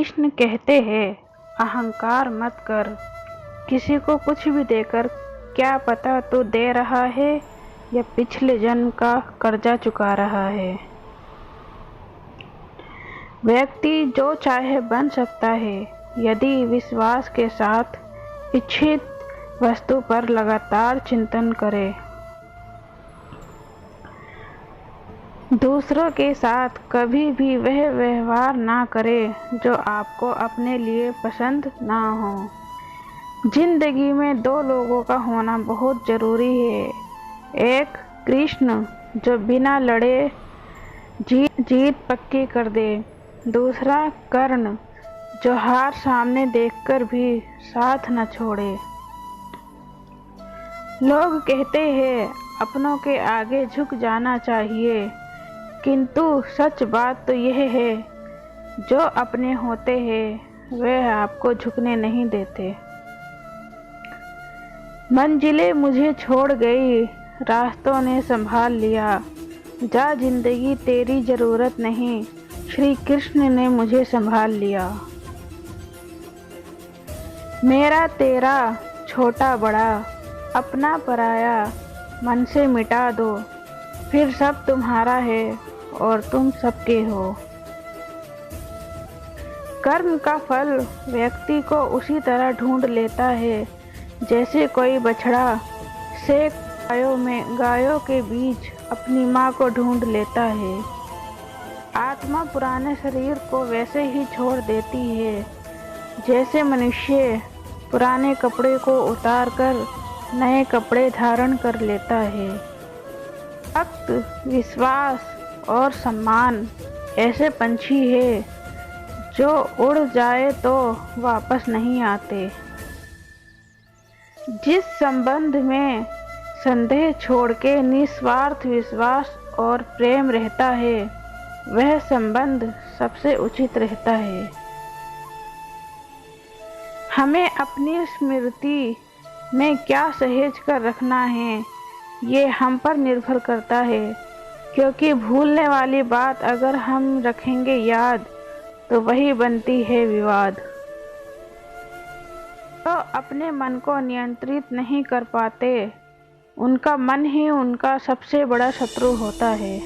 कृष्ण कहते हैं, अहंकार मत कर। किसी को कुछ भी देकर क्या पता तू दे रहा है या पिछले जन्म का कर्जा चुका रहा है। व्यक्ति जो चाहे बन सकता है यदि विश्वास के साथ इच्छित वस्तु पर लगातार चिंतन करे। दूसरों के साथ कभी भी वह व्यवहार ना करे जो आपको अपने लिए पसंद ना हो। जिंदगी में दो लोगों का होना बहुत जरूरी है। एक कृष्ण जो बिना लड़े जीत पक्की कर दे, दूसरा कर्ण जो हार सामने देखकर भी साथ न छोड़े। लोग कहते हैं अपनों के आगे झुक जाना चाहिए, किंतु सच बात तो यह है जो अपने होते हैं वह आपको झुकने नहीं देते। मंजिलें मुझे छोड़ गई, रास्तों ने संभाल लिया। जा जिंदगी तेरी जरूरत नहीं, श्री कृष्ण ने मुझे संभाल लिया। मेरा तेरा छोटा बड़ा अपना पराया मन से मिटा दो, फिर सब तुम्हारा है और तुम सबके हो। कर्म का फल व्यक्ति को उसी तरह ढूंढ लेता है जैसे कोई बछड़ा से गायों के बीच अपनी माँ को ढूंढ लेता है। आत्मा पुराने शरीर को वैसे ही छोड़ देती है जैसे मनुष्य पुराने कपड़े को उतार कर नए कपड़े धारण कर लेता है। भक्त, विश्वास और सम्मान ऐसे पंछी है जो उड़ जाए तो वापस नहीं आते। जिस संबंध में संदेह छोड़ के निस्वार्थ विश्वास और प्रेम रहता है वह संबंध सबसे उचित रहता है। हमें अपनी स्मृति में क्या सहेज कर रखना है ये हम पर निर्भर करता है, क्योंकि भूलने वाली बात अगर हम रखेंगे याद तो वही बनती है विवाद। तो अपने मन को नियंत्रित नहीं कर पाते, उनका मन ही उनका सबसे बड़ा शत्रु होता है।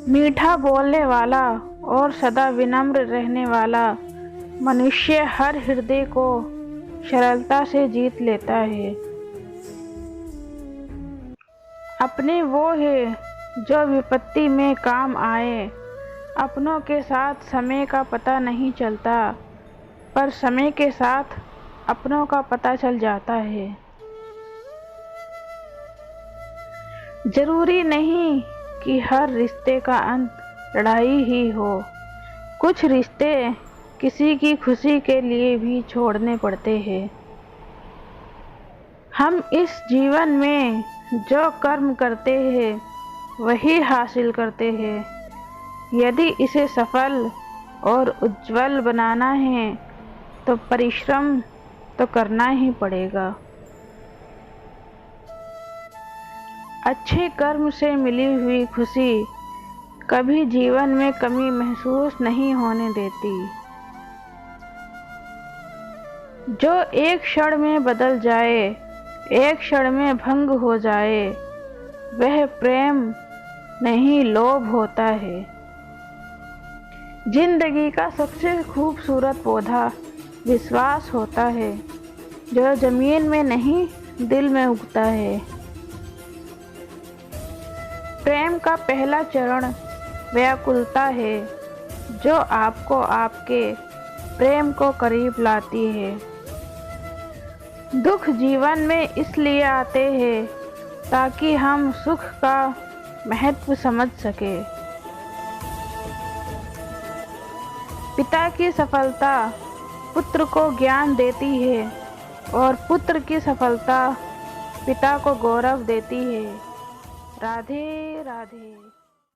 मीठा बोलने वाला और सदा विनम्र रहने वाला मनुष्य हर हृदय को सरलता से जीत लेता है। अपने वो है जो विपत्ति में काम आए। अपनों के साथ समय का पता नहीं चलता, पर समय के साथ अपनों का पता चल जाता है। जरूरी नहीं कि हर रिश्ते का अंत लड़ाई ही हो। कुछ रिश्ते किसी की खुशी के लिए भी छोड़ने पड़ते हैं। हम इस जीवन में जो कर्म करते हैं वही हासिल करते हैं। यदि इसे सफल और उज्जवल बनाना है तो परिश्रम तो करना ही पड़ेगा। अच्छे कर्म से मिली हुई खुशी कभी जीवन में कमी महसूस नहीं होने देती। जो एक क्षण में बदल जाए, एक क्षण में भंग हो जाए, वह प्रेम नहीं लोभ होता है। जिंदगी का सबसे खूबसूरत पौधा विश्वास होता है, जो जमीन में नहीं दिल में उगता है। प्रेम का पहला चरण व्याकुलता है, जो आपको आपके प्रेम को करीब लाती है। दुख जीवन में इसलिए आते हैं ताकि हम सुख का महत्व समझ सके। पिता की सफलता पुत्र को ज्ञान देती है और पुत्र की सफलता पिता को गौरव देती है। राधे राधे।